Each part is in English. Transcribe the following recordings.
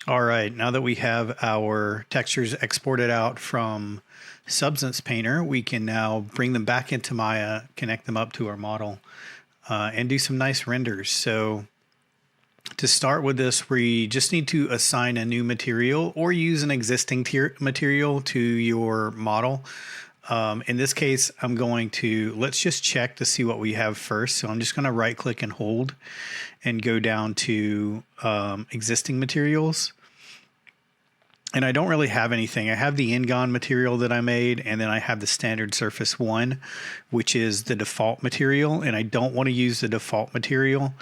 All right, now that we have our textures exported out from Substance Painter, we can now bring them back into Maya, connect them up to our model, and do some nice renders. So to start with this, we just need to assign a new material or use an existing material to your model. In this case, I'm going to, let's just check to see what we have first. So I'm just going to right click and hold and go down to existing materials. And I don't really have anything. I have the Ingon material that I made, and then I have the standard surface 1, which is the default material, and I don't want to use the default material.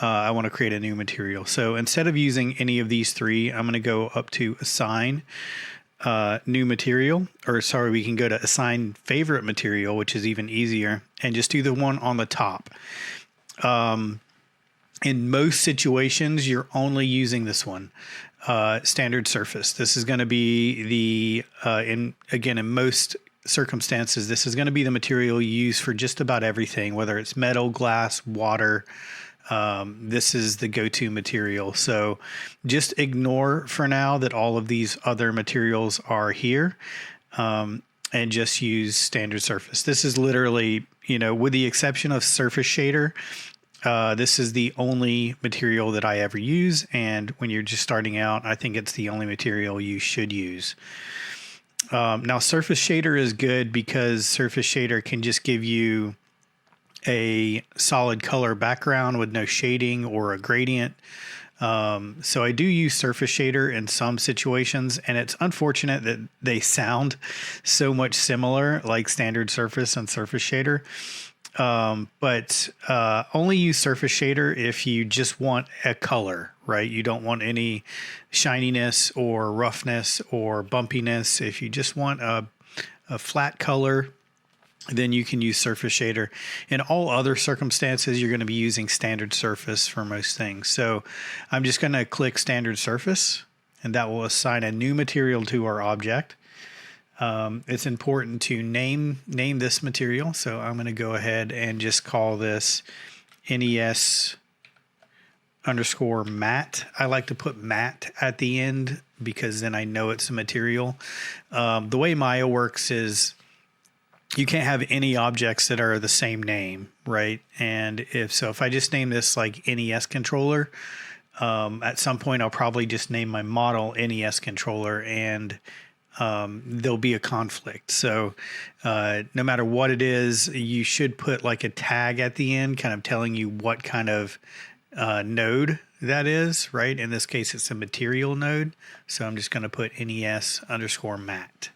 I want to create a new material. So instead of using any of these three, I'm going to go up to assign new material, or sorry, we can go to assign favorite material, which is even easier, and just do the one on the top. In most situations, you're only using this one, standard surface. This is going to be the, in most circumstances, this is going to be the material you use for just about everything, whether it's metal, glass, water. This is the go-to material. So just ignore for now that all of these other materials are here, and just use standard surface. This is literally, with the exception of surface shader, this is the only material that I ever use. And when you're just starting out, I think it's the only material you should use. Now, surface shader is good because surface shader can just give you a solid color background with no shading or a gradient. So I do use surface shader in some situations, and it's unfortunate that they sound so much similar, like standard surface and surface shader. But only use surface shader if you just want a color, right? You don't want any shininess or roughness or bumpiness. If you just want a flat color, then you can use surface shader. In all other circumstances, you're going to be using standard surface for most things. So I'm just going to click standard surface, and that will assign a new material to our object. It's important to name this material. So I'm going to go ahead and just call this NES underscore matte. I like to put matte at the end because then I know it's a material. The way Maya works is you can't have any objects that are the same name, right? And if I just name this like NES controller, at some point I'll probably just name my model NES controller, and there'll be a conflict. So no matter what it is, you should put like a tag at the end kind of telling you what kind of node that is, right? In this case, it's a material node. So I'm just going to put NES underscore matte.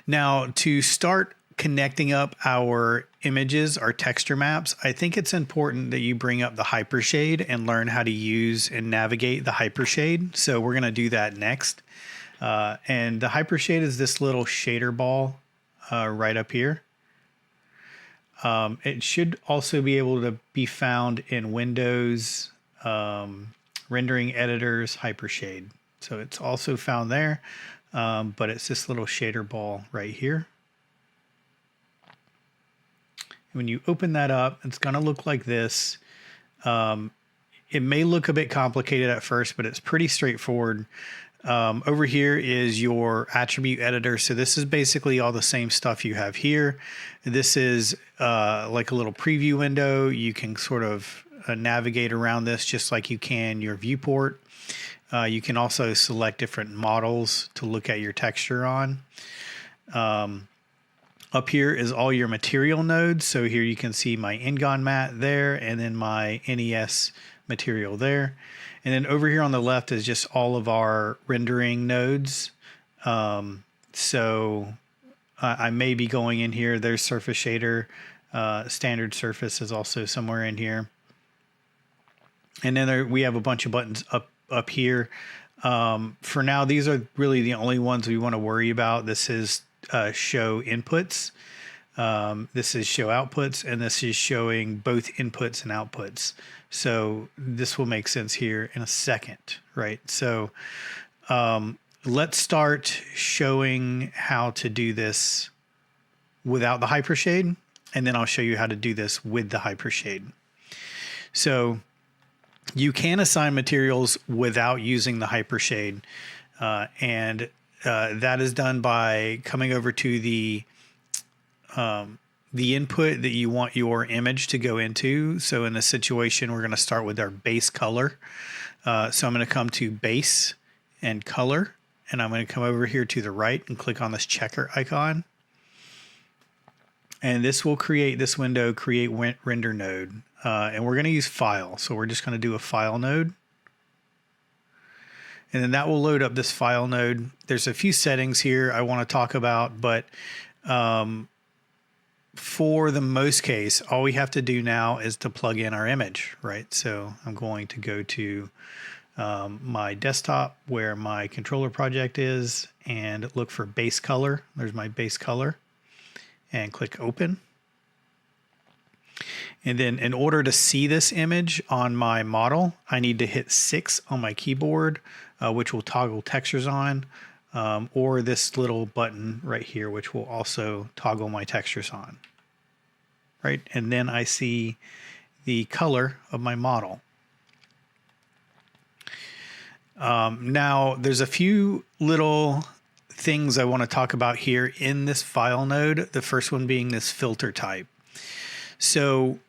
Now, to start connecting up our images, our texture maps, I think it's important that you bring up the Hypershade and learn how to use and navigate the Hypershade. So we're going to do that next. And the Hypershade is this little shader ball right up here. It should also be able to be found in Windows rendering editors Hypershade. So it's also found there. But it's this little shader ball right here. When you open that up, it's going to look like this. It may look a bit complicated at first, but it's pretty straightforward. Over here is your attribute editor. So this is basically all the same stuff you have here. This is like a little preview window. You can sort of navigate around this just like you can your viewport. You can also select different models to look at your texture on. Up here is all your material nodes. So here you can see my Ingon matte there, and then my NES material there. And then over here on the left is just all of our rendering nodes. So I may be going in here. There's surface shader. Standard surface is also somewhere in here. And then we have a bunch of buttons up here. For now, these are really the only ones we want to worry about. This is show inputs. This is show outputs, and this is showing both inputs and outputs. So this will make sense here in a second, right? So let's start showing how to do this without the Hypershade, and then I'll show you how to do this with the Hypershade. So You can assign materials without using the hypershade, and that is done by coming over to the input that you want your image to go into. So in this situation, we're going to start with our base color. So I'm going to come to base and color, and I'm going to come over here to the right and click on this checker icon. And this will create this window, create render node. And we're going to use file. So we're just going to do a file node. And then that will load up this file node. There's a few settings here I want to talk about, but for the most case, all we have to do now is to plug in our image, right? So I'm going to go to my desktop where my controller project is and look for base color. There's my base color and click open. And then in order to see this image on my model, I need to hit 6 on my keyboard, which will toggle textures on, or this little button right here, which will also toggle my textures on. Right, and then I see the color of my model. Now, there's a few little things I want to talk about here in this file node. The first one being this filter type. So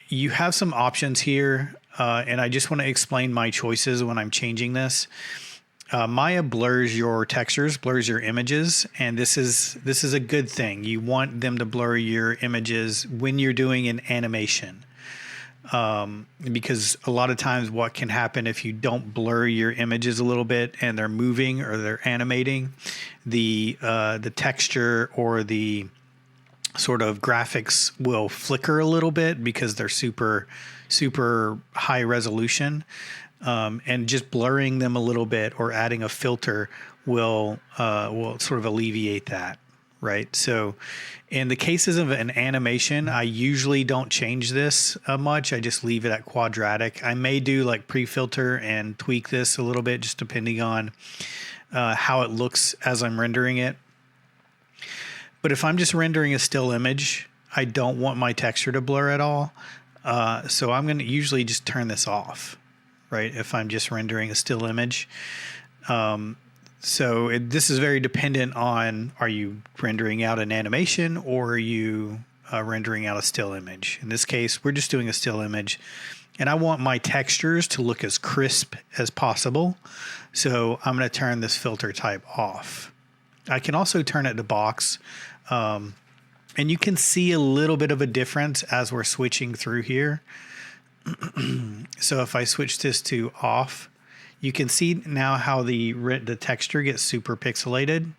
you have some options here, and I just want to explain my choices when I'm changing this. Maya blurs your textures, blurs your images, and this is a good thing. You want them to blur your images when you're doing an animation, because a lot of times what can happen if you don't blur your images a little bit and they're moving or they're animating, the texture or the sort of graphics will flicker a little bit because they're super high resolution. And just blurring them a little bit or adding a filter will sort of alleviate that, right? So in the cases of an animation, I usually don't change this much. I just leave it at quadratic. I may do like pre-filter and tweak this a little bit, just depending on how it looks as I'm rendering it. But if I'm just rendering a still image, I don't want my texture to blur at all. So I'm going to usually just turn this off. Right, if I'm just rendering a still image. This is very dependent on, are you rendering out an animation or are you rendering out a still image? In this case, we're just doing a still image, and I want my textures to look as crisp as possible. So I'm going to turn this filter type off. I can also turn it to box, and you can see a little bit of a difference as we're switching through here. So if I switch this to off, you can see now how the texture gets super pixelated.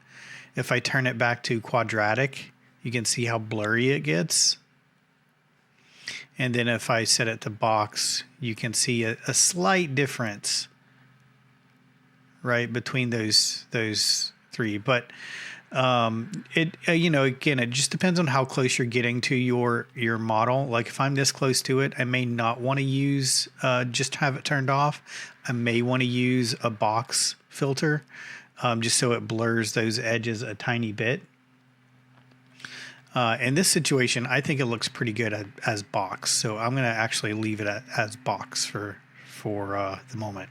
If I turn it back to quadratic, you can see how blurry it gets. And then if I set it to box, you can see a slight difference, right, between those three. But again, it just depends on how close you're getting to your model. Like if I'm this close to it, I may not want to use just have it turned off. I may want to use a box filter, just so it blurs those edges a tiny bit. In this situation, I think it looks pretty good as box. So I'm going to actually leave it as box for the moment.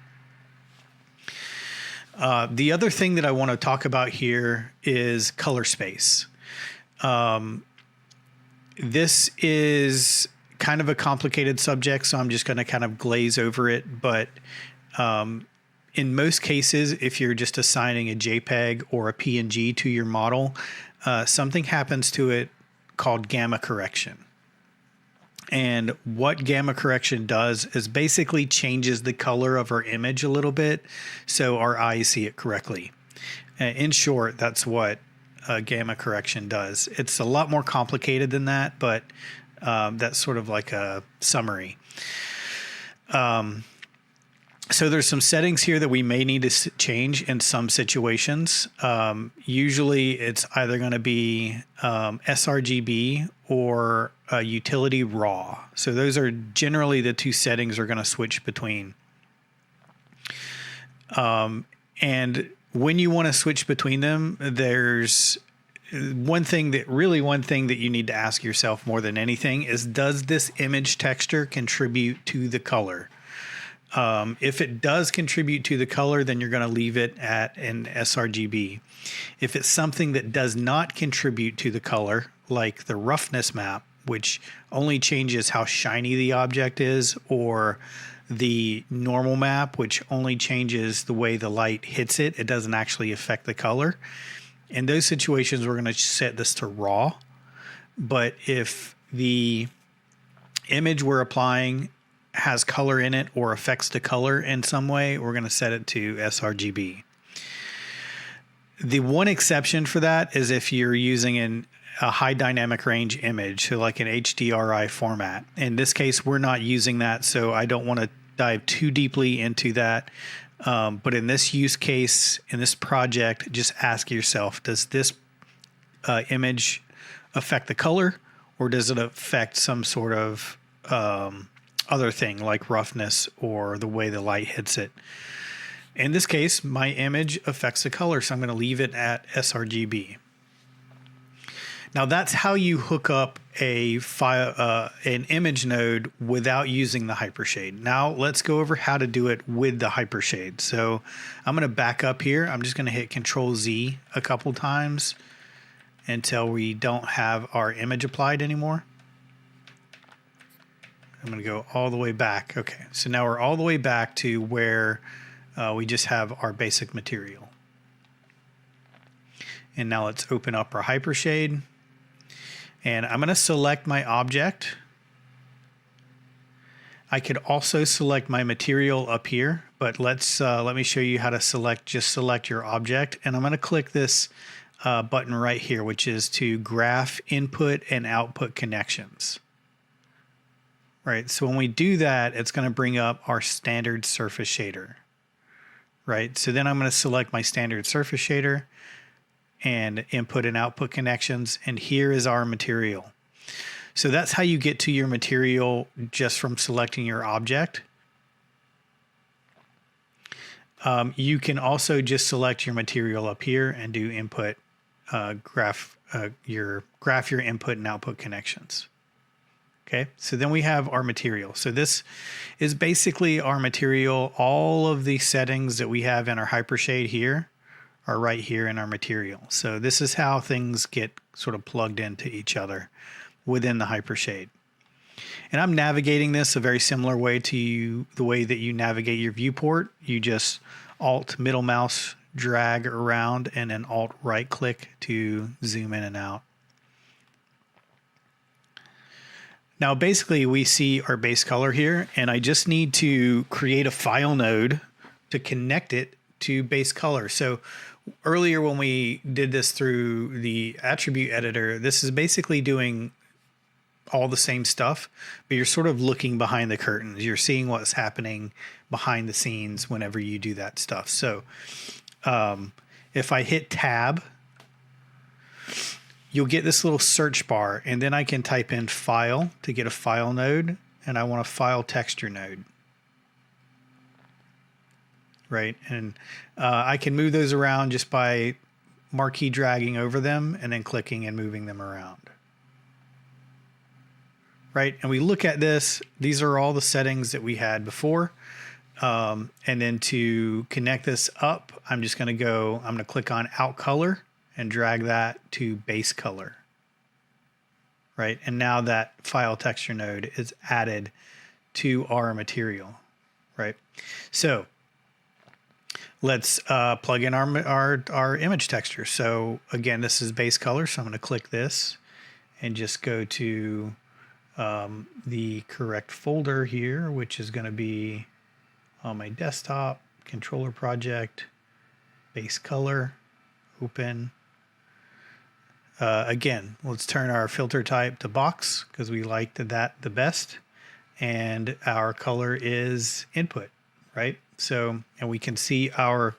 The other thing that I want to talk about here is color space. This is kind of a complicated subject, so I'm just going to kind of glaze over it. But in most cases, if you're just assigning a JPEG or a PNG to your model, something happens to it called gamma correction. And what gamma correction does is basically changes the color of our image a little bit so our eyes see it correctly. In short, that's what gamma correction does. It's a lot more complicated than that, but that's sort of like a summary. So there's some settings here that we may need to change in some situations. Usually it's either going to be sRGB or utility raw. So those are generally the two settings we're going to switch between. And when you want to switch between them, there's one thing that you need to ask yourself more than anything is, does this image texture contribute to the color? If it does contribute to the color, then you're going to leave it at an sRGB. If it's something that does not contribute to the color, like the roughness map, which only changes how shiny the object is, or the normal map, which only changes the way the light hits it, it doesn't actually affect the color. In those situations, we're going to set this to raw. But if the image we're applying has color in it or affects the color in some way, we're going to set it to sRGB. The one exception for that is if you're using a high dynamic range image, so like an HDRI format. In this case, we're not using that, so I don't want to dive too deeply into that. But in this use case, in this project, just ask yourself, does this image affect the color, or does it affect some sort of other thing like roughness or the way the light hits it? In this case, my image affects the color, so I'm going to leave it at sRGB. Now that's how you hook up an image node without using the Hypershade. Now let's go over how to do it with the Hypershade. So I'm going to back up here. I'm just going to hit Control Z a couple times until we don't have our image applied anymore. I'm going to go all the way back. Okay, so now we're all the way back to where we just have our basic material. And now let's open up our Hypershade. And I'm going to select my object. I could also select my material up here, but let me show you how to select your object. And I'm going to click this button right here, which is to graph input and output connections. Right, so when we do that, it's going to bring up our standard surface shader. Right, so then I'm going to select my standard surface shader and input and output connections, and here is our material. So that's how you get to your material just from selecting your object. You can also just select your material up here and do input, graph your input and output connections. Okay, so then we have our material. So this is basically our material. All of the settings that we have in our Hypershade here are right here in our material. So this is how things get sort of plugged into each other within the Hypershade. And I'm navigating this a very similar way to the way that you navigate your viewport. You just Alt middle mouse drag around and then Alt right click to zoom in and out. Now basically we see our base color here, and I just need to create a file node to connect it to base color. So earlier when we did this through the attribute editor, this is basically doing all the same stuff, but you're sort of looking behind the curtains. You're seeing what's happening behind the scenes whenever you do that stuff. So if I hit tab, you'll get this little search bar, and then I can type in file to get a file node, and I want a file texture node. Right, and I can move those around just by marquee dragging over them and then clicking and moving them around. Right, and we look at this, these are all the settings that we had before. And then to connect this up, I'm going to click on out color and drag that to base color. Right, and now that file texture node is added to our material. Right, so let's plug in our image texture. So again, this is base color, so I'm going to click this and just go to the correct folder here, which is going to be on my desktop, controller project, base color, open. Again, let's turn our filter type to box because we liked that the best, and our color is input, right? So, and we can see our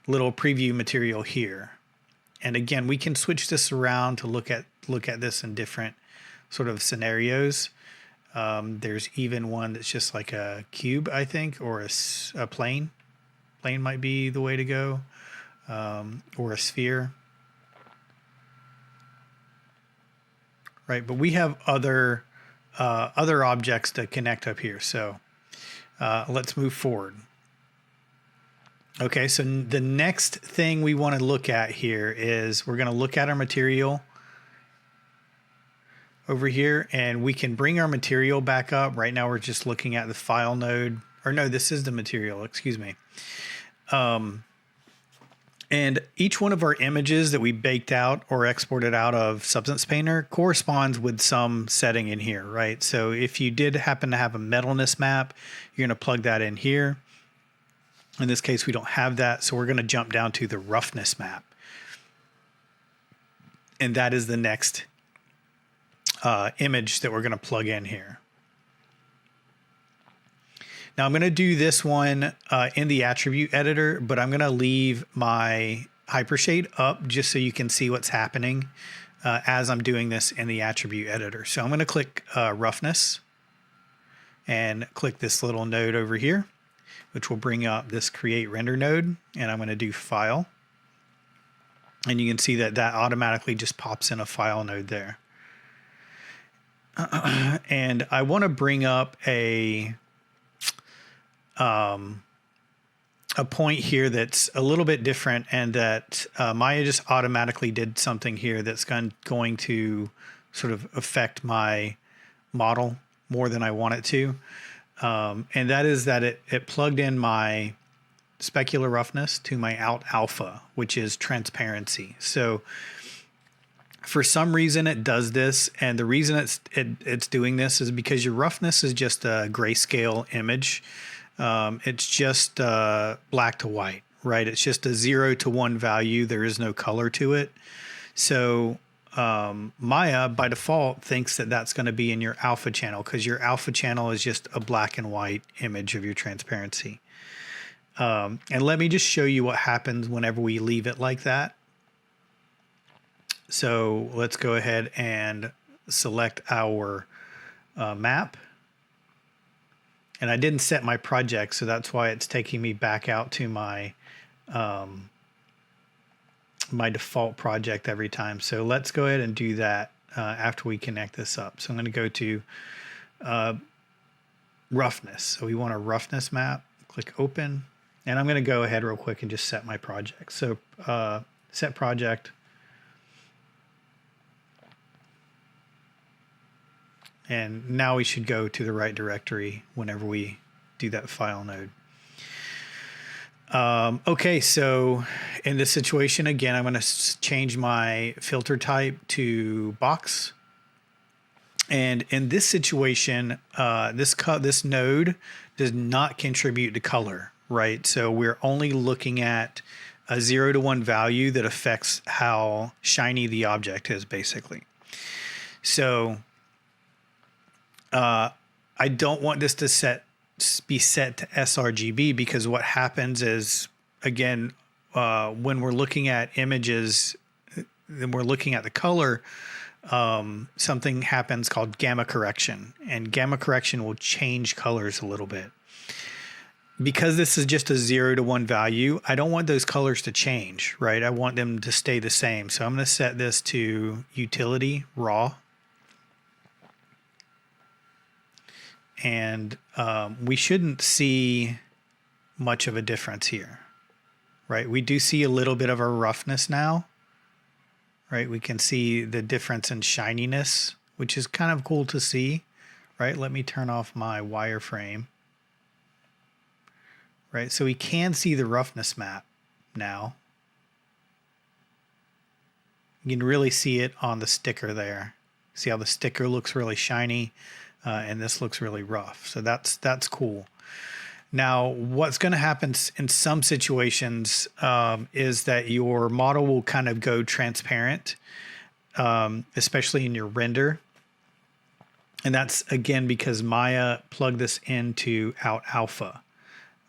little preview material here. And again, we can switch this around to look at this in different sort of scenarios. There's even one that's just like a cube, I think, or a plane. Plane might be the way to go, or a sphere. Right, but we have other objects to connect up here. So let's move forward. Okay, so the next thing we want to look at here is we're going to look at our material over here, and we can bring our material back up. Right now we're just looking at the file node, or no, this is the material, excuse me. And each one of our images that we baked out or exported out of Substance Painter corresponds with some setting in here, right? So if you did happen to have a metalness map, you're going to plug that in here. In this case, we don't have that, so we're going to jump down to the roughness map. And that is the next image that we're going to plug in here. Now I'm going to do this one in the attribute editor, but I'm going to leave my hypershade up just so you can see what's happening as I'm doing this in the attribute editor. So I'm going to click roughness and click this little node over here, which will bring up this create render node, and I'm going to do file. And you can see that that automatically just pops in a file node there. And I want to bring up a point here that's a little bit different, and that Maya just automatically did something here that's going to sort of affect my model more than I want it to. And that is that it plugged in my specular roughness to my out alpha, which is transparency. So for some reason it does this, and the reason it's doing this is because your roughness is just a grayscale image. It's just black to white, right? It's just a 0 to 1 value. There is no color to it. So Maya by default thinks that that's going to be in your alpha channel, because your alpha channel is just a black and white image of your transparency. And let me just show you what happens whenever we leave it like that. So let's go ahead and select our map. And I didn't set my project, so that's why it's taking me back out to my my default project every time. So let's go ahead and do that after we connect this up. So I'm going to go to roughness. So we want a roughness map. Click open, and I'm going to go ahead real quick and just set my project. So set project. And now we should go to the right directory whenever we do that file node. Okay, so in this situation, again, I'm going to change my filter type to box. And in this situation, this node does not contribute to color, right? So we're only looking at a 0 to 1 value that affects how shiny the object is, basically. So I don't want this to be set to sRGB, because what happens is, again, when we're looking at images and we're looking at the color, something happens called gamma correction, and gamma correction will change colors a little bit. Because this is just a 0 to 1 value, I don't want those colors to change, right? I want them to stay the same. So I'm going to set this to utility raw. And we shouldn't see much of a difference here, right? We do see a little bit of a roughness now, right? We can see the difference in shininess, which is kind of cool to see, right? Let me turn off my wireframe, right? So we can see the roughness map now. You can really see it on the sticker there. See how the sticker looks really shiny? And this looks really rough. So that's cool. Now, what's going to happen in some situations is that your model will kind of go transparent, especially in your render. And that's, again, because Maya plugged this into out alpha.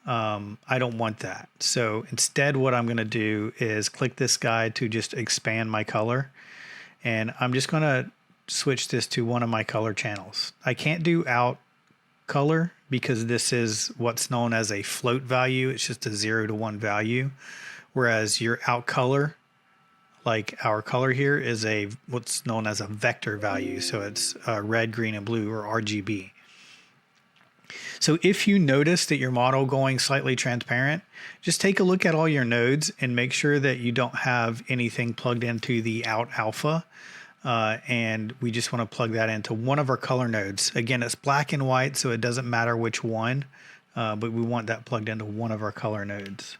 I don't want that. So instead, what I'm going to do is click this guy to just expand my color. And I'm just going to switch this to one of my color channels. I can't do out color because this is what's known as a float value. It's just a 0 to 1 value. Whereas your out color, like our color here, is what's known as a vector value. So it's red, green, and blue, or RGB. So if you notice that your model going slightly transparent, just take a look at all your nodes and make sure that you don't have anything plugged into the out alpha. And we just want to plug that into one of our color nodes. Again, it's black and white, so it doesn't matter which one, but we want that plugged into one of our color nodes.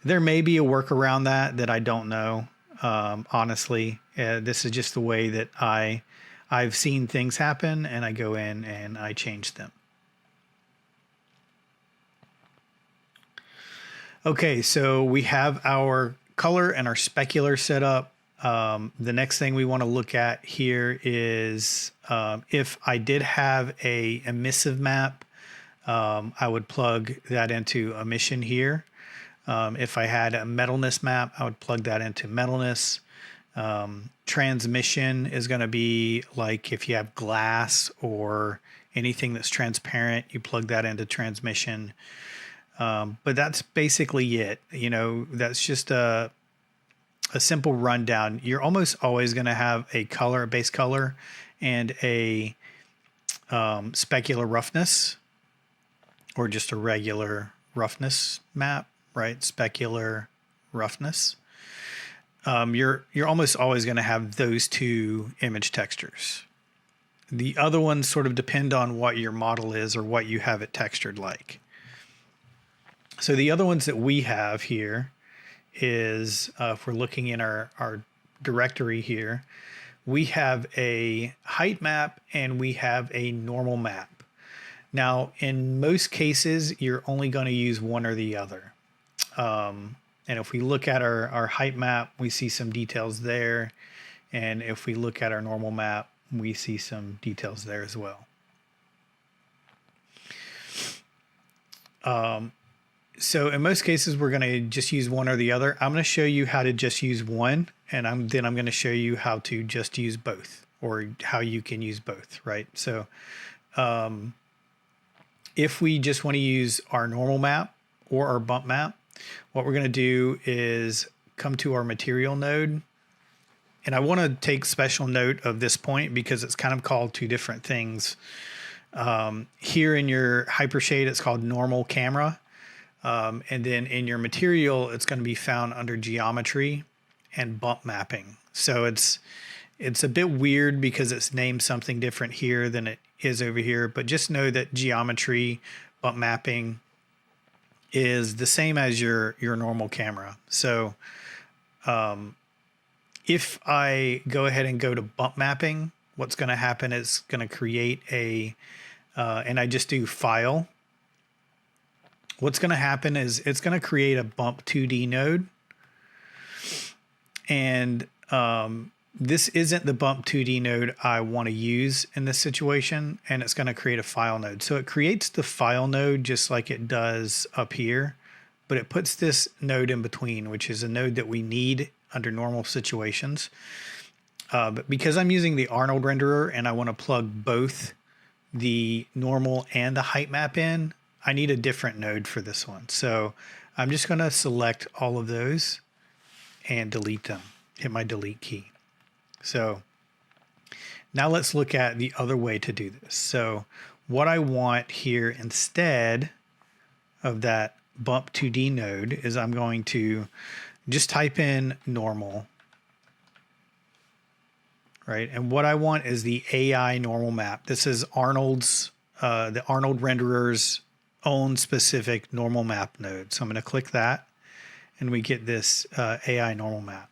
There may be a workaround that I don't know. Honestly, this is just the way that I've seen things happen, and I go in and I change them. Okay, so we have our color and our specular set up. The next thing we want to look at here is if I did have a emissive map, I would plug that into emission here. If I had a metalness map, I would plug that into metalness. Transmission is going to be like if you have glass or anything that's transparent, you plug that into transmission. But that's basically it. You know, that's just a simple rundown. You're almost always going to have a color, a base color, and a specular roughness, or just a regular roughness map, right? Specular roughness. You're almost always going to have those two image textures. The other ones sort of depend on what your model is or what you have it textured like. So the other ones that we have here is, if we're looking in our directory here, we have a height map and we have a normal map. Now, in most cases, you're only going to use one or the other. And if we look at our height map, we see some details there. And if we look at our normal map, we see some details there as well. So in most cases, we're going to just use one or the other. I'm going to show you how to just use one, and then I'm going to show you how to just use both, or how you can use both, right? So if we just want to use our normal map or our bump map, what we're going to do is come to our material node. And I want to take special note of this point because it's kind of called two different things. Here in your Hypershade, it's called normal camera. And then in your material, it's going to be found under geometry and bump mapping. So it's a bit weird because it's named something different here than it is over here. But just know that geometry, bump mapping is the same as your normal camera. So if I go ahead and go to bump mapping, what's going to happen is going to create and I just do file. What's going to happen is it's going to create a bump 2D node. And this isn't the bump 2D node I want to use in this situation. And it's going to create a file node. So it creates the file node just like it does up here. But it puts this node in between, which is a node that we need under normal situations. But because I'm using the Arnold renderer and I want to plug both the normal and the height map in, I need a different node for this one. So I'm just going to select all of those and delete them. Hit my delete key. So now let's look at the other way to do this. So what I want here instead of that bump 2D node is I'm going to just type in normal. Right. And what I want is the AI normal map. This is Arnold's, the Arnold renderer's own specific normal map node. So I'm going to click that and we get this AI normal map.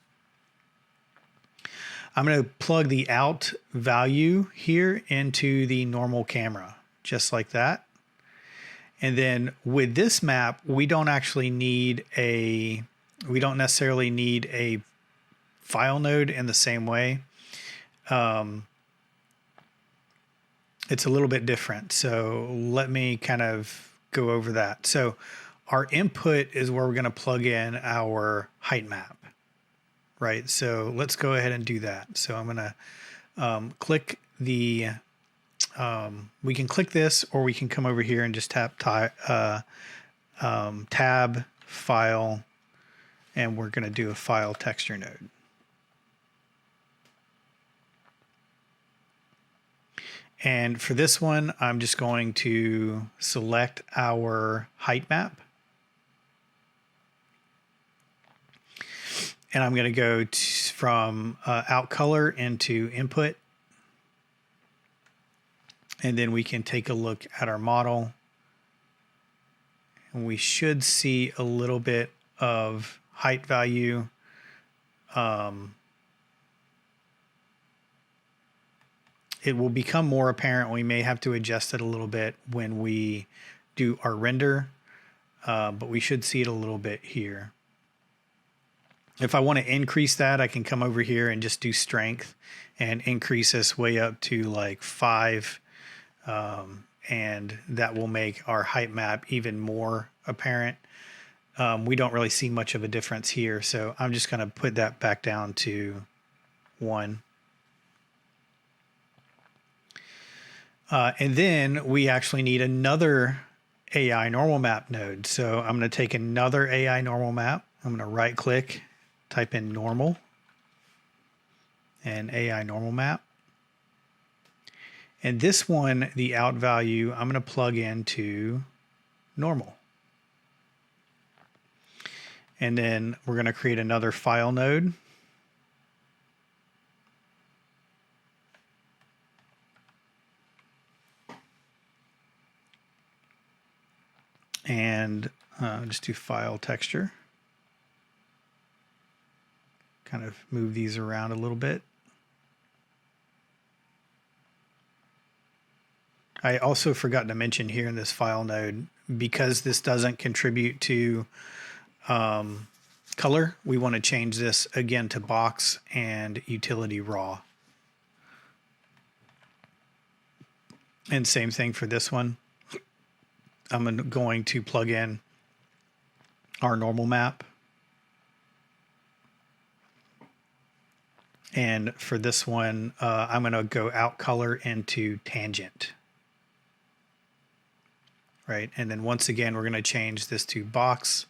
I'm going to plug the out value here into the normal camera, just like that. And then with this map, we don't necessarily need a file node in the same way. It's a little bit different. So let me kind of go over that. So our input is where we're going to plug in our height map, right? So let's go ahead and do that. So I'm going to click the, we can click this, or we can come over here and just tap tab file, and we're going to do a file texture node. And for this one, I'm just going to select our height map. And I'm going to go from out color into input. And then we can take a look at our model. And we should see a little bit of height value. It will become more apparent. We may have to adjust it a little bit when we do our render, but we should see it a little bit here. If I want to increase that, I can come over here and just do strength and increase this way up to like 5. And that will make our height map even more apparent. We don't really see much of a difference here, so I'm just going to put that back down to 1. And then we actually need another AI normal map node. So I'm going to take another AI normal map. I'm going to right click, type in normal and AI normal map. And this one, the out value, I'm going to plug into normal. And then we're going to create another file node. And just do file texture. Kind of move these around a little bit. I also forgot to mention here in this file node, because this doesn't contribute to color, we want to change this again to box and utility raw. And same thing for this one. I'm going to plug in our normal map. And for this one, I'm going to go out color into tangent. Right. And then once again, we're going to change this to box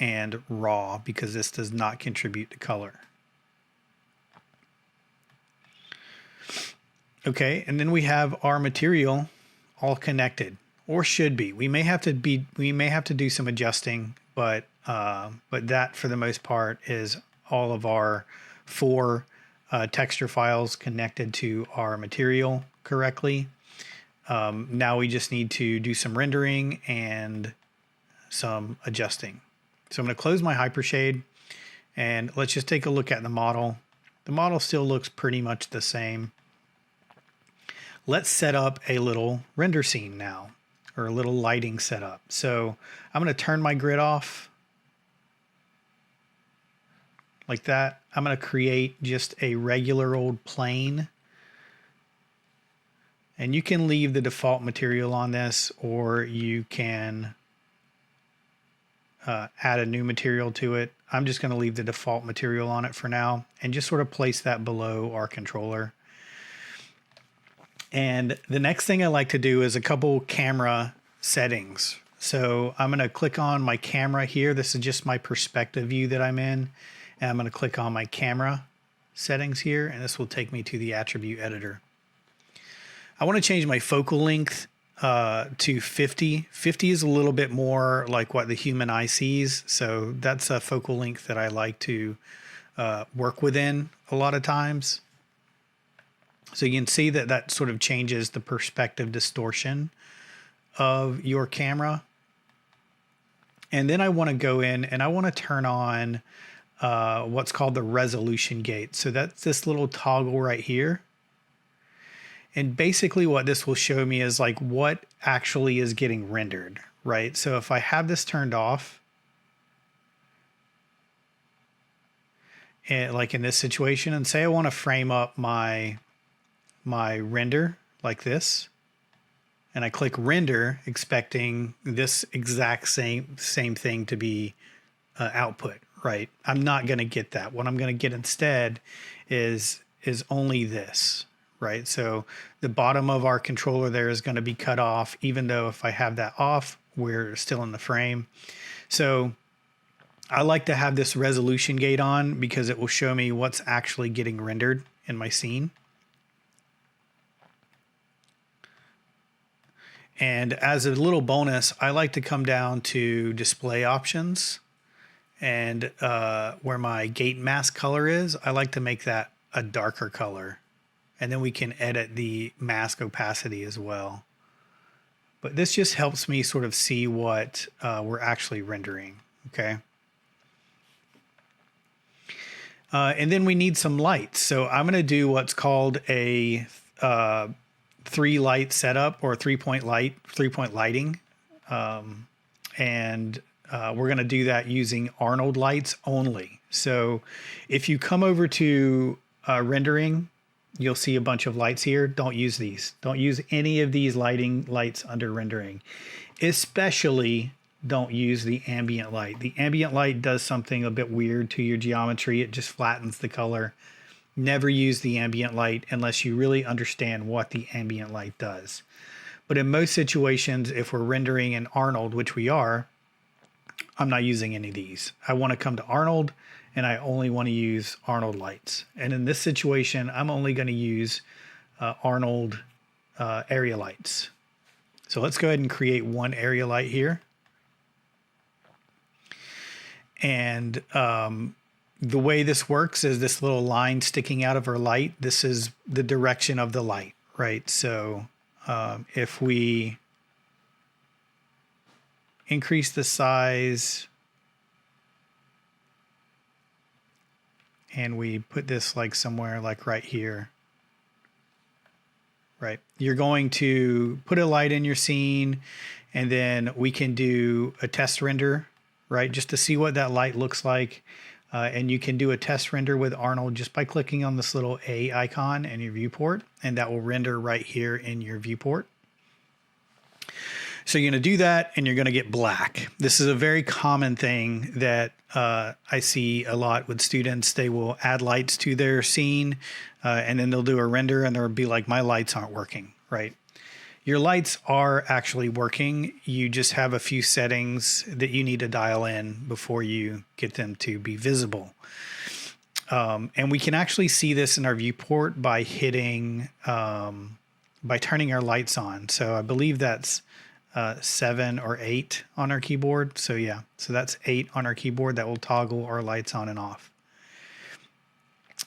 and raw because this does not contribute to color. Okay. And then we have our material all connected, or should be. We may have to do some adjusting, but that for the most part is all of our 4 texture files connected to our material correctly. Now we just need to do some rendering and some adjusting. So I'm going to close my Hypershade and let's just take a look at the model. The model still looks pretty much the same. Let's set up a little render scene now, or a little lighting setup. So I'm going to turn my grid off like that. I'm going to create just a regular old plane. And you can leave the default material on this, or you can add a new material to it. I'm just going to leave the default material on it for now and just sort of place that below our controller. And the next thing I like to do is a couple camera settings. So I'm going to click on my camera here. This is just my perspective view that I'm in. And I'm going to click on my camera settings here, and this will take me to the attribute editor. I want to change my focal length to 50. 50 is a little bit more like what the human eye sees. So that's a focal length that I like to work within a lot of times. So you can see that that sort of changes the perspective distortion of your camera. And then I want to go in and I want to turn on what's called the resolution gate. So that's this little toggle right here. And basically what this will show me is like what actually is getting rendered, right? So if I have this turned off, and like in this situation, and say I want to frame up my render like this, and I click render expecting this exact same thing to be output, right? I'm not going to get that. What I'm going to get instead is only this. Right, so the bottom of our controller there is going to be cut off, even though if I have that off, we're still in the frame. So I like to have this resolution gate on because it will show me what's actually getting rendered in my scene. And as a little bonus, I like to come down to display options, and where my gate mask color is, I like to make that a darker color. And then we can edit the mask opacity as well. But this just helps me sort of see what we're actually rendering, okay? And then we need some lights. So I'm gonna do what's called a 3-light setup, or 3-point lighting. And we're gonna do that using Arnold lights only. So if you come over to rendering, you'll see a bunch of lights here. Don't use these. Don't use any of these lights under rendering. Especially don't use the ambient light. The ambient light does something a bit weird to your geometry. It just flattens the color. Never use the ambient light unless you really understand what the ambient light does. But in most situations, if we're rendering in Arnold, which we are, I'm not using any of these. I want to come to Arnold, and I only want to use Arnold lights. And in this situation, I'm only going to use Arnold area lights. So let's go ahead and create one area light here. And the way this works is this little line sticking out of our light. This is the direction of the light, right? So if we increase the size and we put this like somewhere like right here, right? You're going to put a light in your scene, and then we can do a test render, right? Just to see what that light looks like. And you can do a test render with Arnold just by clicking on this little A icon in your viewport, and that will render right here in your viewport. So you're going to do that, and you're going to get black. This is a very common thing that I see a lot with students. They will add lights to their scene, and then they'll do a render, and they'll be like, my lights aren't working, right? Your lights are actually working. You just have a few settings that you need to dial in before you get them to be visible. And we can actually see this in our viewport by hitting, by turning our lights on. So I believe that's 7 or 8 on our keyboard. So yeah, so that's 8 on our keyboard that will toggle our lights on and off.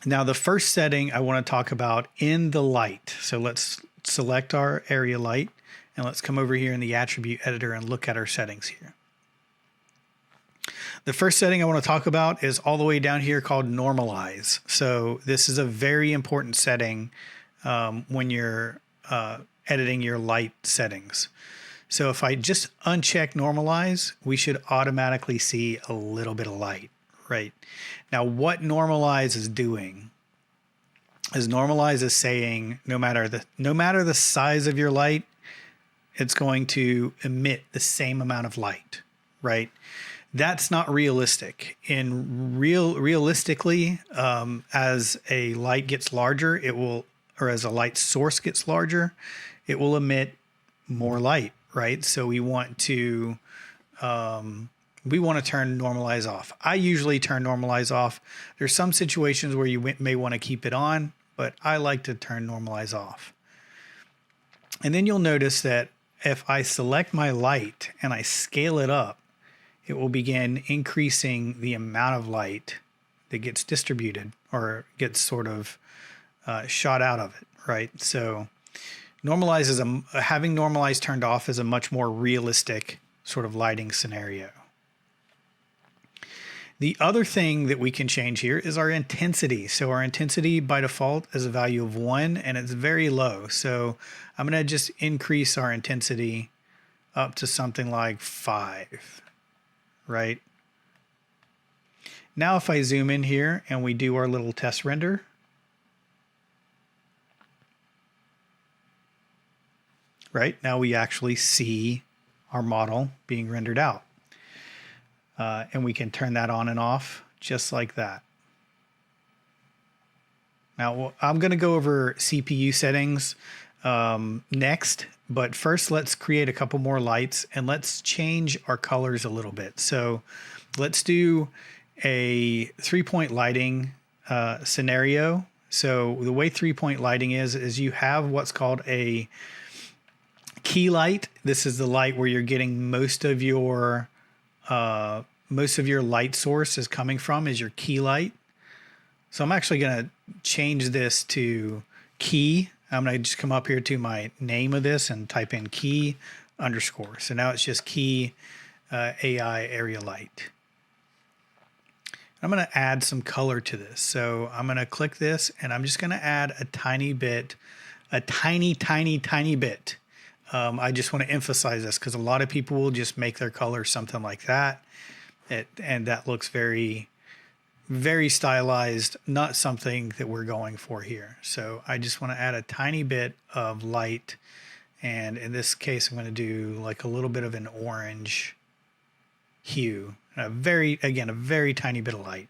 Now the first setting I want to talk about in the light. So let's select our area light, and let's come over here in the attribute editor and look at our settings here. The first setting I want to talk about is all the way down here called normalize. So this is a very important setting when you're editing your light settings. So if I just uncheck normalize, we should automatically see a little bit of light, right? Now what normalize is doing is normalize is saying no matter the size of your light, it's going to emit the same amount of light, right? That's not realistic. Realistically, as a light gets larger, it will, or as a light source gets larger, it will emit more light, right? So we want to turn normalize off. I usually turn normalize off. There's some situations where you may want to keep it on, but I like to turn normalize off. And then you'll notice that if I select my light and I scale it up, it will begin increasing the amount of light that gets distributed or gets sort of shot out of it, right? So normalize is having normalize turned off is a much more realistic sort of lighting scenario. The other thing that we can change here is our intensity. So our intensity by default is a value of 1, and it's very low. So I'm going to just increase our intensity up to something like 5, right? Now if I zoom in here and we do our little test render, right? Now we actually see our model being rendered out. And we can turn that on and off just like that. Now I'm going to go over CPU settings next, but first let's create a couple more lights and let's change our colors a little bit. So let's do a 3-point lighting scenario. So the way 3-point lighting is you have what's called a key light. This is the light where you're getting most of your light source is coming from, is your key light. So I'm actually going to change this to key. I'm going to just come up here to my name of this and type in key underscore. So now it's just key AI area light. I'm going to add some color to this. So I'm going to click this and I'm just going to add a tiny bit, a tiny bit. I just want to emphasize this because a lot of people will just make their color something like that. And that looks very, very stylized, not something that we're going for here. So I just want to add a tiny bit of light. And in this case, I'm going to do like a little bit of an orange hue. And a very tiny bit of light.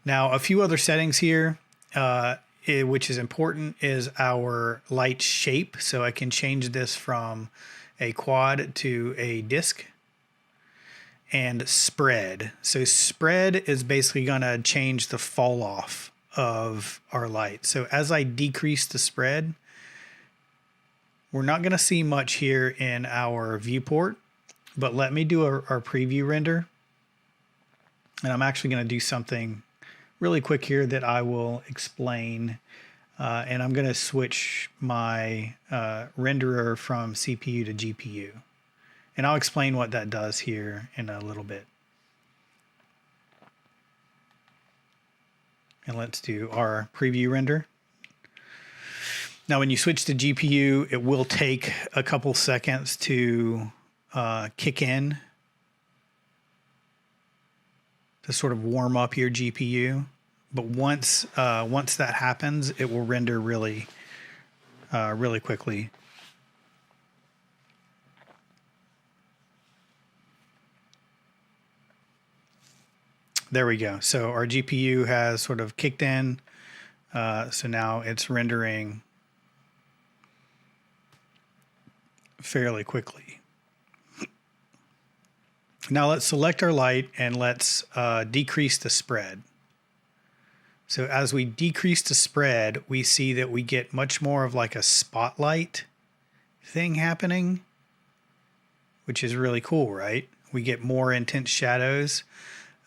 Now, a few other settings here, which is important, is our light shape. So I can change this from a quad to a disc. And spread. So spread is basically going to change the fall off of our light. So as I decrease the spread, we're not going to see much here in our viewport, but let me do our preview render. And I'm actually going to do something really quick here that I will explain. And I'm going to switch my renderer from CPU to GPU. And I'll explain what that does here in a little bit. And let's do our preview render. Now, when you switch to GPU, it will take a couple seconds to kick in, to sort of warm up your GPU. But once that happens, it will render really quickly. There we go. So our GPU has sort of kicked in. So now it's rendering fairly quickly. Now let's select our light and let's decrease the spread. So as we decrease the spread, we see that we get much more of like a spotlight thing happening, which is really cool, right? We get more intense shadows.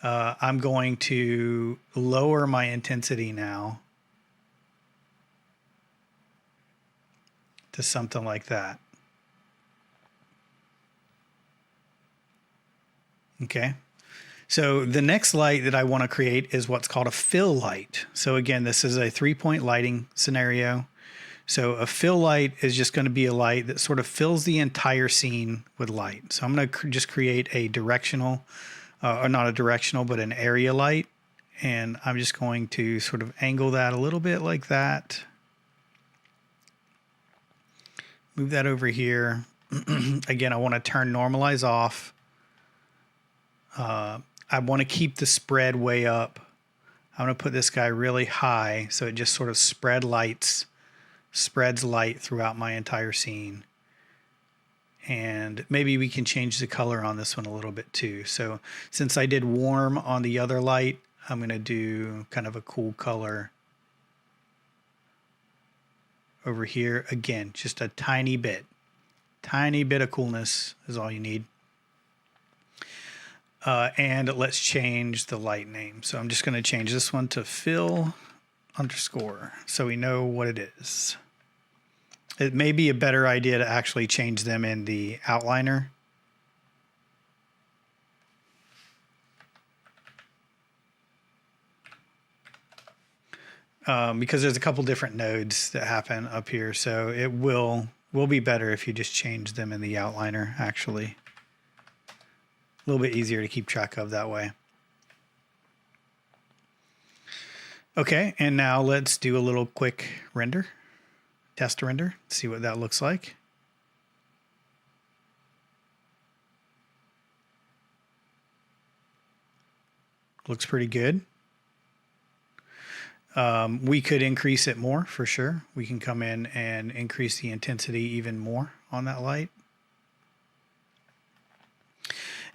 I'm going to lower my intensity now to something like that. Okay. So the next light that I want to create is what's called a fill light. So again, this is a 3-point lighting scenario. So a fill light is just going to be a light that sort of fills the entire scene with light. So I'm going to just create a directional, or not a directional, but an area light. And I'm just going to sort of angle that a little bit like that. Move that over here. Again, I want to turn normalize off. I want to keep the spread way up. I'm going to put this guy really high so it just sort of spreads light throughout my entire scene. And maybe we can change the color on this one a little bit too. So since I did warm on the other light, I'm going to do kind of a cool color over here. Again, just a tiny bit of coolness is all you need. And let's change the light name. So I'm just going to change this one to fill underscore so we know what it is. It may be a better idea to actually change them in the outliner. Because there's a couple different nodes that happen up here. So it will be better if you just change them in the outliner, actually. A little bit easier to keep track of that way. Okay, and now let's do a little quick render. Test render, see what that looks like. Looks pretty good. We could increase it more for sure. We can come in and increase the intensity even more on that light.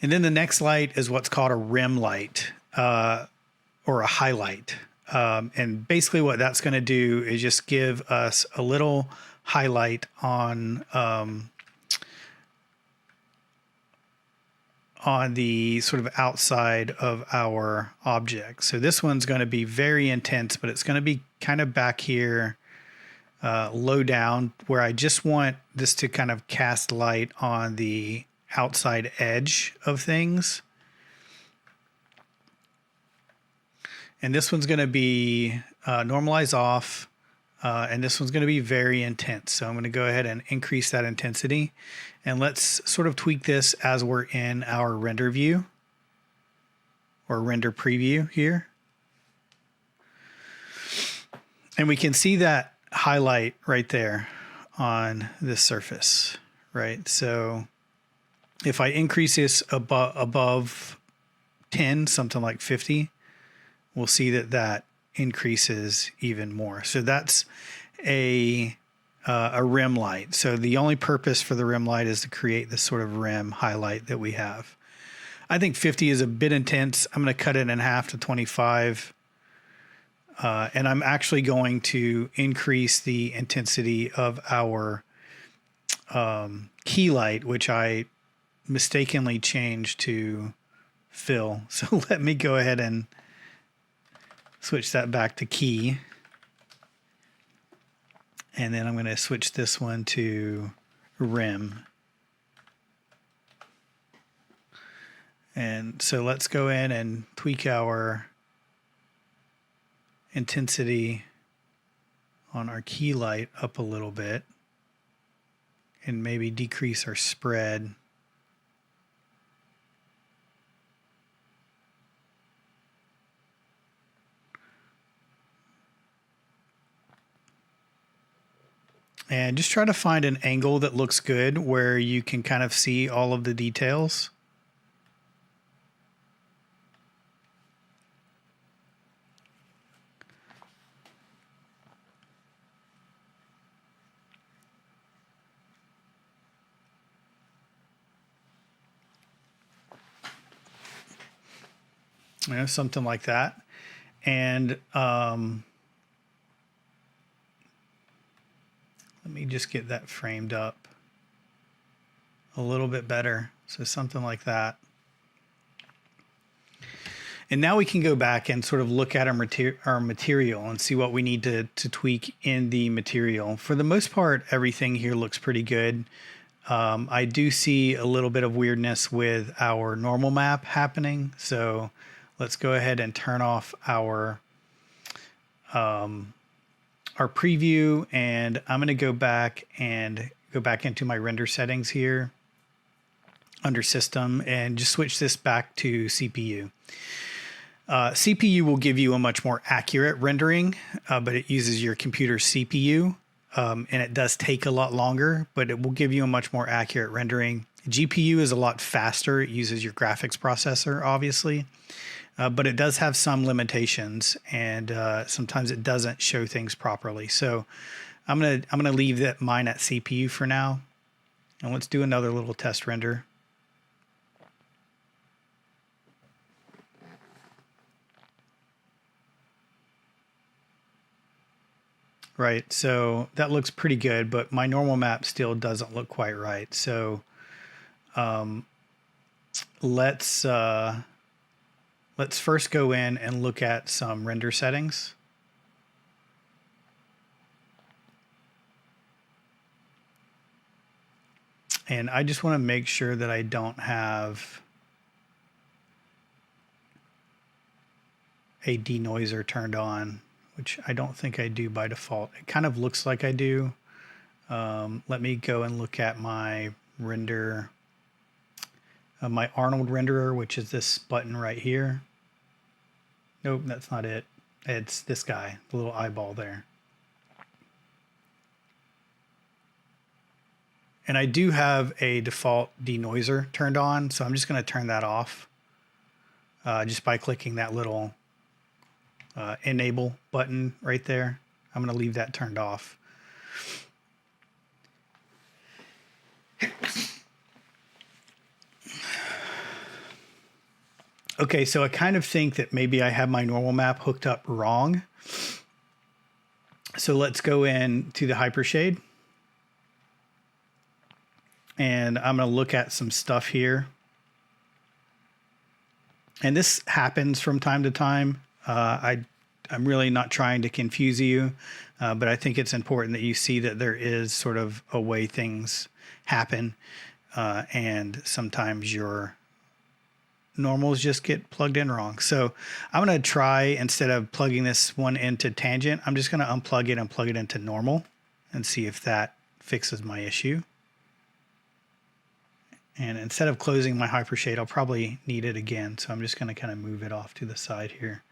And then the next light is what's called a rim light or a highlight. And basically what that's going to do is just give us a little highlight on the sort of outside of our object. So this one's going to be very intense, but it's going to be kind of back here, low down, where I just want this to kind of cast light on the outside edge of things. And this one's going to be normalize off, and this one's going to be very intense. So I'm going to go ahead and increase that intensity. And let's sort of tweak this as we're in our render view or render preview here. And we can see that highlight right there on this surface, right? So if I increase this above 10, something like 50, we'll see that that increases even more. So that's a rim light. So the only purpose for the rim light is to create this sort of rim highlight that we have. I think 50 is a bit intense. I'm going to cut it in half to 25. And I'm actually going to increase the intensity of our key light, which I mistakenly changed to fill. So let me go ahead and switch that back to key. And then I'm going to switch this one to rim. And so let's go in and tweak our intensity on our key light up a little bit and maybe decrease our spread. And just try to find an angle that looks good where you can kind of see all of the details. You know, something like that. And let me just get that framed up a little bit better. So something like that. And now we can go back and sort of look at our material and see what we need to tweak in the material. For the most part, everything here looks pretty good. I do see a little bit of weirdness with our normal map happening. So let's go ahead and turn off our preview, and I'm going to go back into my render settings here under system and just switch this back to CPU. CPU will give you a much more accurate rendering, but it uses your computer's CPU, and it does take a lot longer, but it will give you a much more accurate rendering. GPU is a lot faster. It uses your graphics processor, obviously. But it does have some limitations, and sometimes it doesn't show things properly. So I'm gonna leave mine at CPU for now, and let's do another little test render. Right, so that looks pretty good, but my normal map still doesn't look quite right. So let's first go in and look at some render settings. And I just want to make sure that I don't have a denoiser turned on, which I don't think I do by default. It kind of looks like I do. Let me go and look at my render, my Arnold renderer, which is this button right here. Nope, that's not it. It's this guy, the little eyeball there. And I do have a default denoiser turned on, so I'm just going to turn that off just by clicking that little enable button right there. I'm going to leave that turned off. Okay, so I kind of think that maybe I have my normal map hooked up wrong. So let's go in to the Hypershade. And I'm going to look at some stuff here. And this happens from time to time. I'm really not trying to confuse you, but I think it's important that you see that there is sort of a way things happen. And sometimes your normals just get plugged in wrong. So I'm going to try, instead of plugging this one into tangent, I'm just going to unplug it and plug it into normal and see if that fixes my issue. And instead of closing my Hypershade, I'll probably need it again. So I'm just going to kind of move it off to the side here.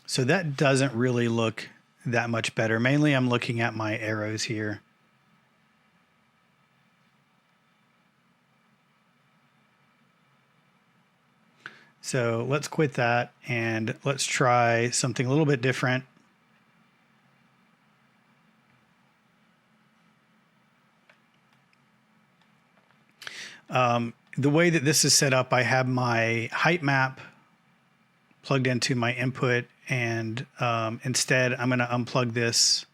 So that doesn't really look that much better. Mainly I'm looking at my arrows here. So let's quit that and let's try something a little bit different. The way that this is set up, I have my height map plugged into my input, and instead I'm going to unplug this.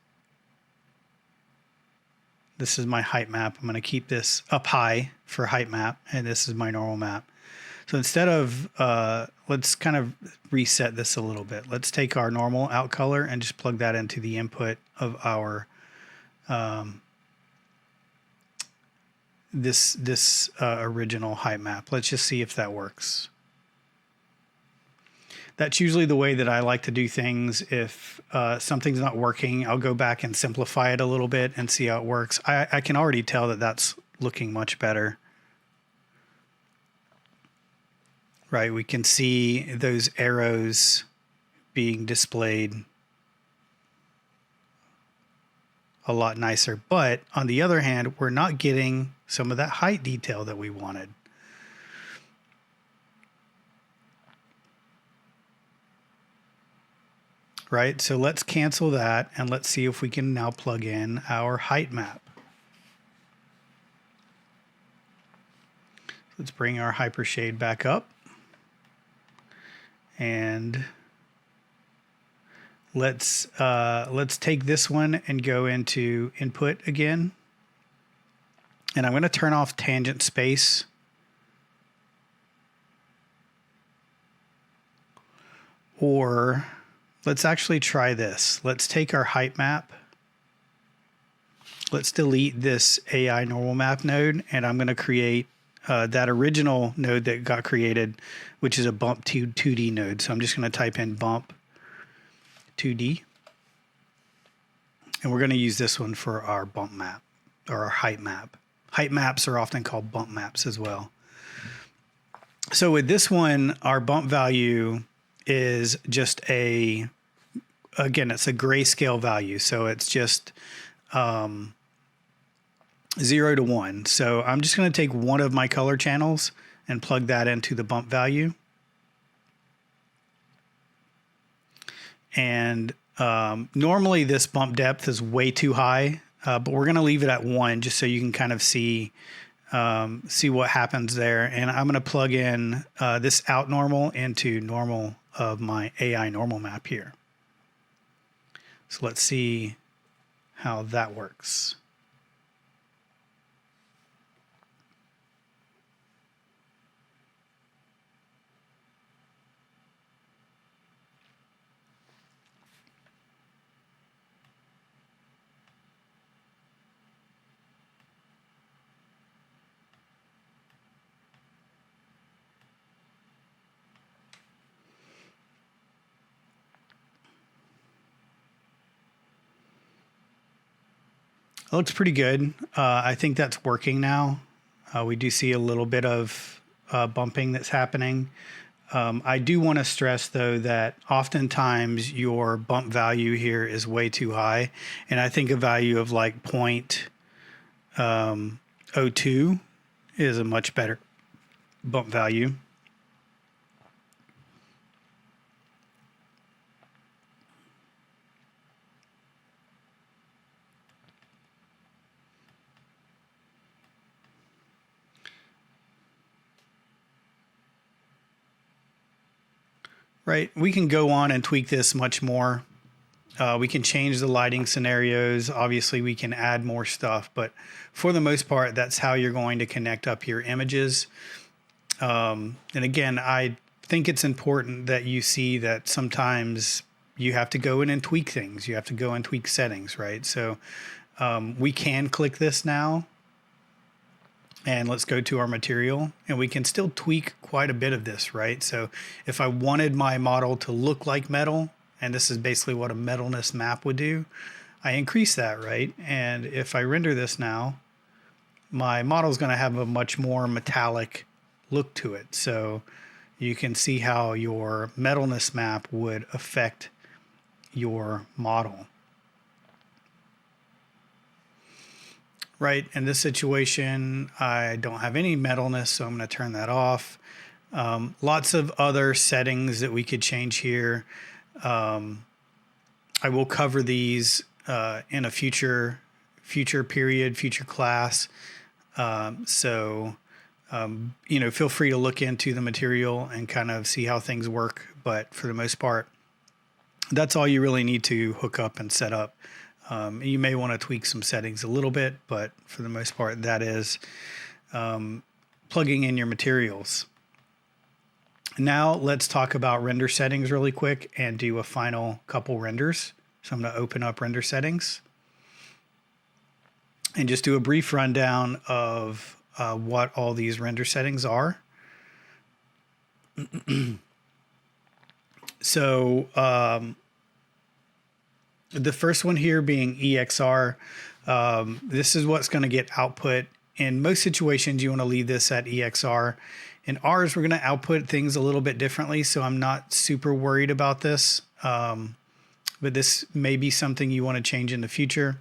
This is my height map. I'm going to keep this up high for height map, and this is my normal map. So instead of, let's kind of reset this a little bit. Let's take our normal out color and just plug that into the input of our, this original height map. Let's just see if that works. That's usually the way that I like to do things. If something's not working, I'll go back and simplify it a little bit and see how it works. I can already tell that that's looking much better. Right, we can see those arrows being displayed a lot nicer. But on the other hand, we're not getting some of that height detail that we wanted. Right, so let's cancel that and let's see if we can now plug in our height map. Let's bring our Hypershade back up. And let's take this one and go into input again. And I'm going to turn off tangent space. Or let's actually try this. Let's take our height map. Let's delete this AI normal map node, and I'm going to create that original node that got created, which is a bump 2D node. So I'm just going to type in bump 2D. And we're going to use this one for our bump map or our height map. Height maps are often called bump maps as well. So with this one, our bump value is just again, it's a grayscale value. So it's just 0 to 1. So I'm just going to take one of my color channels and plug that into the bump value. And normally this bump depth is way too high, but we're going to leave it at 1 just so you can kind of see what happens there. And I'm going to plug in this out normal into normal of my AI normal map here. So let's see how that works. It looks pretty good. I think that's working now. We do see a little bit of bumping that's happening. I do want to stress, though, that oftentimes your bump value here is way too high. And I think a value of like 0.02 is a much better bump value. right? We can go on and tweak this much more. We can change the lighting scenarios. Obviously, we can add more stuff, but for the most part, that's how you're going to connect up your images. And again, I think it's important that you see that sometimes you have to go in and tweak things. You have to go and tweak settings, right? So we can click this now. And let's go to our material, and we can still tweak quite a bit of this, right? So if I wanted my model to look like metal, and this is basically what a metalness map would do, I increase that, right? And if I render this now, my model is going to have a much more metallic look to it. So you can see how your metalness map would affect your model. Right, in this situation, I don't have any metalness, so I'm going to turn that off. Lots of other settings that we could change here. I will cover these in a future period, future class. So feel free to look into the material and kind of see how things work. But for the most part, that's all you really need to hook up and set up. You may want to tweak some settings a little bit, but for the most part, that is plugging in your materials. Now let's talk about render settings really quick and do a final couple renders. So I'm going to open up render settings and just do a brief rundown of what all these render settings are. So the first one here being EXR. This is what's going to get output. In most situations, you want to leave this at EXR. In ours, we're going to output things a little bit differently, so I'm not super worried about this. But this may be something you want to change in the future.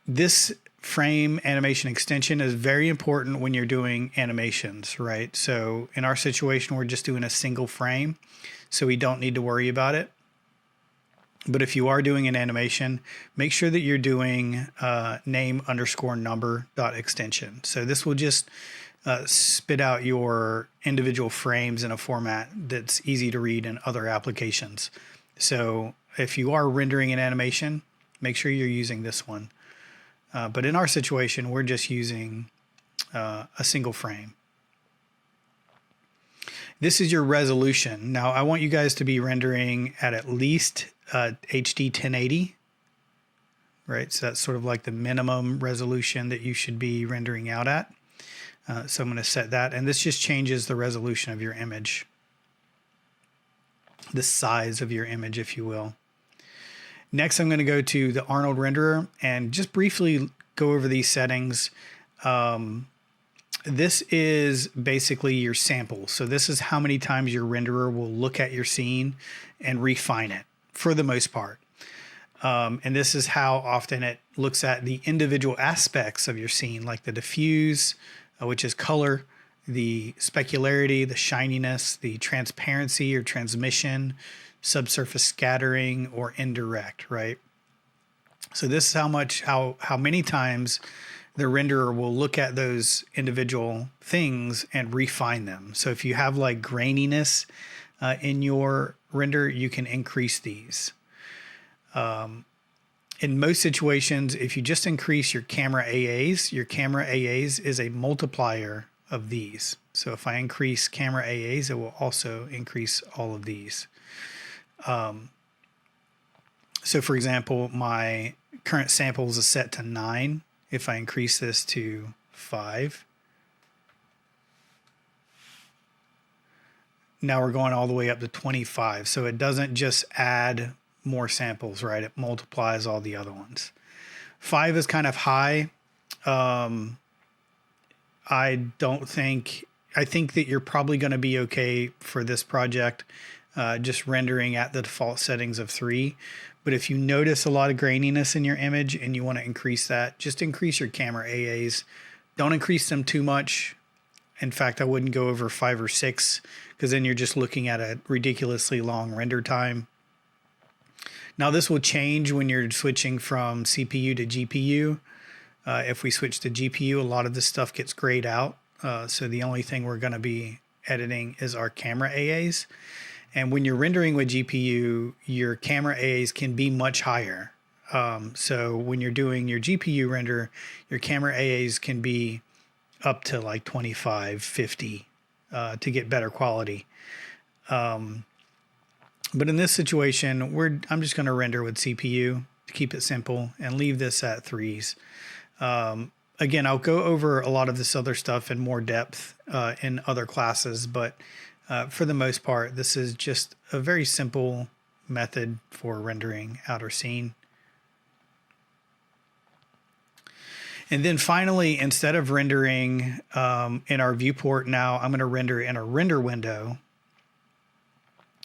This frame animation extension is very important when you're doing animations, right? So in our situation, we're just doing a single frame, so we don't need to worry about it. But if you are doing an animation, make sure that you're doing name_number.extension. So this will just spit out your individual frames in a format that's easy to read in other applications. So if you are rendering an animation, make sure you're using this one. But in our situation, we're just using a single frame. This is your resolution. Now, I want you guys to be rendering at least HD 1080, right? So that's sort of like the minimum resolution that you should be rendering out at. So I'm going to set that, and this just changes the resolution of your image, the size of your image, if you will. Next, I'm going to go to the Arnold renderer and just briefly go over these settings. This is basically your sample. So this is how many times your renderer will look at your scene and refine it for the most part. And this is how often it looks at the individual aspects of your scene, like the diffuse, which is color, the specularity, the shininess, the transparency or transmission, subsurface scattering, or indirect, right? So this is how many times the renderer will look at those individual things and refine them. So if you have like graininess in your render, you can increase these. In most situations, if you just increase your camera AAs is a multiplier of these. So if I increase camera AAs, it will also increase all of these. So for example, my current samples is set to 9. If I increase this to 5, now we're going all the way up to 25. So it doesn't just add more samples, right? It multiplies all the other ones. 5 is kind of high. I think that you're probably going to be okay for this project, just rendering at the default settings of 3. But if you notice a lot of graininess in your image and you want to increase that, just increase your camera AAs. Don't increase them too much. In fact, I wouldn't go over 5 or 6 because then you're just looking at a ridiculously long render time. Now this will change when you're switching from CPU to GPU. If we switch to GPU, a lot of this stuff gets grayed out. So the only thing we're going to be editing is our camera AAs. And when you're rendering with GPU, your camera AAs can be much higher. So when you're doing your GPU render, your camera AAs can be up to like 25, 50 to get better quality. But in this situation, I'm just going to render with CPU to keep it simple and leave this at 3s. Again, I'll go over a lot of this other stuff in more depth in other classes, but for the most part, this is just a very simple method for rendering outer scene. And then finally, instead of rendering in our viewport now, I'm going to render in a render window.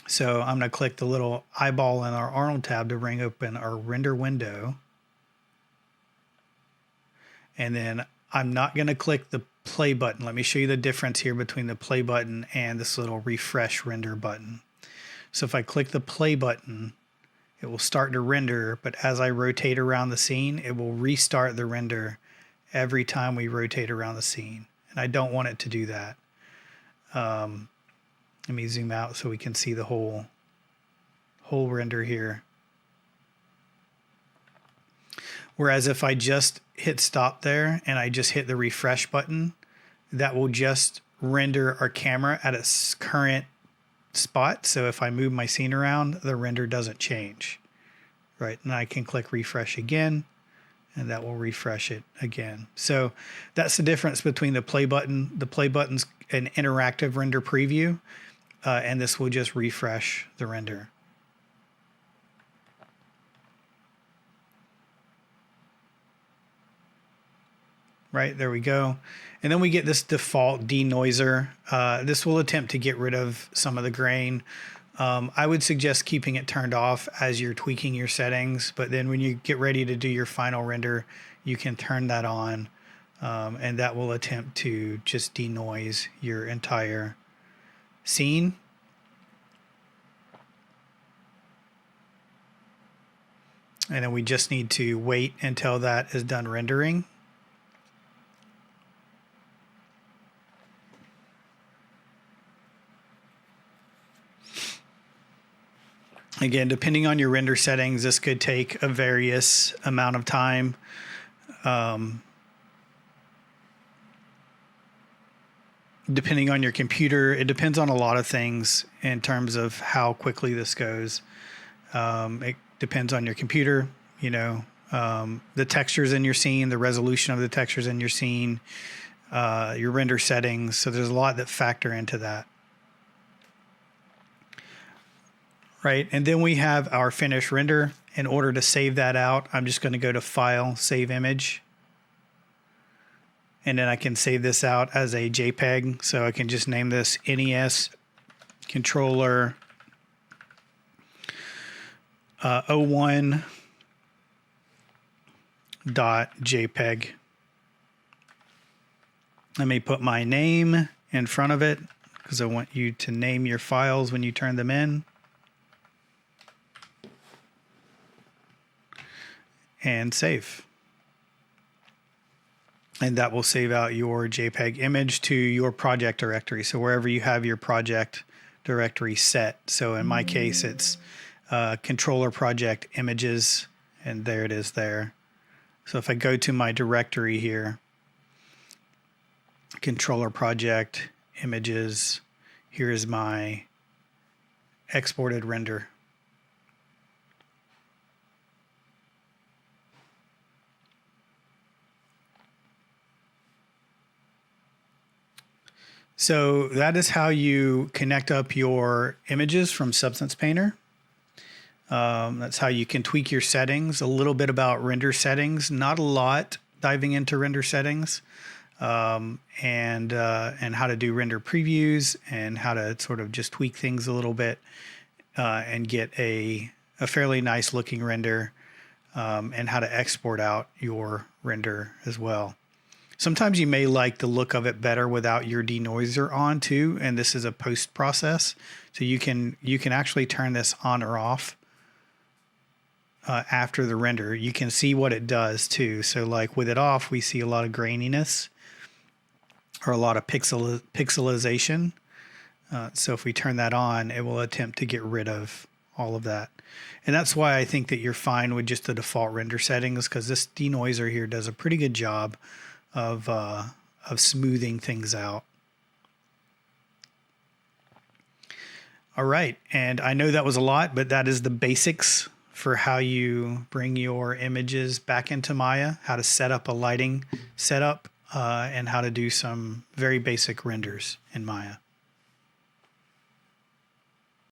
So I'm going to click the little eyeball in our Arnold tab to bring open our render window. And then I'm not going to click the play button. Let me show you the difference here between the play button and this little refresh render button. So if I click the play button, it will start to render, but as I rotate around the scene, it will restart the render every time we rotate around the scene. And I don't want it to do that. Let me zoom out so we can see the whole render here. Whereas if I just hit stop there and I just hit the refresh button, that will just render our camera at its current spot. So if I move my scene around, the render doesn't change, right? And I can click refresh again, and that will refresh it again. So that's the difference between the play button. The play button's an interactive render preview, and this will just refresh the render. Right, there we go. And then we get this default denoiser. This will attempt to get rid of some of the grain. I would suggest keeping it turned off as you're tweaking your settings, but then when you get ready to do your final render, you can turn that on, and that will attempt to just denoise your entire scene. And then we just need to wait until that is done rendering. Again, depending on your render settings, this could take a various amount of time. Depending on your computer, it depends on a lot of things in terms of how quickly this goes. It depends on your computer, you know, the textures in your scene, the resolution of the textures in your scene, your render settings. So there's a lot that factor into that. Right, and then we have our finished render. In order to save that out, I'm just going to go to File, Save Image. And then I can save this out as a JPEG. So I can just name this NES controller 01.jpg. Let me put my name in front of it because I want you to name your files when you turn them in. And save. And that will save out your JPEG image to your project directory. So wherever you have your project directory set. So in my case, it's controller project images, and there it is there. So if I go to my directory here, controller project images, here is my exported render. So that is how you connect up your images from Substance Painter. That's how you can tweak your settings. A little bit about render settings, not a lot diving into render settings, and how to do render previews and how to sort of just tweak things a little bit and get a fairly nice looking render, and how to export out your render as well. Sometimes you may like the look of it better without your denoiser on too, and this is a post process. So you can actually turn this on or off after the render. You can see what it does too. So like with it off, we see a lot of graininess or a lot of pixelization. So if we turn that on, it will attempt to get rid of all of that. And that's why I think that you're fine with just the default render settings, because this denoiser here does a pretty good job of smoothing things out. All right, and I know that was a lot, but that is the basics for how you bring your images back into Maya, how to set up a lighting setup, and how to do some very basic renders in Maya.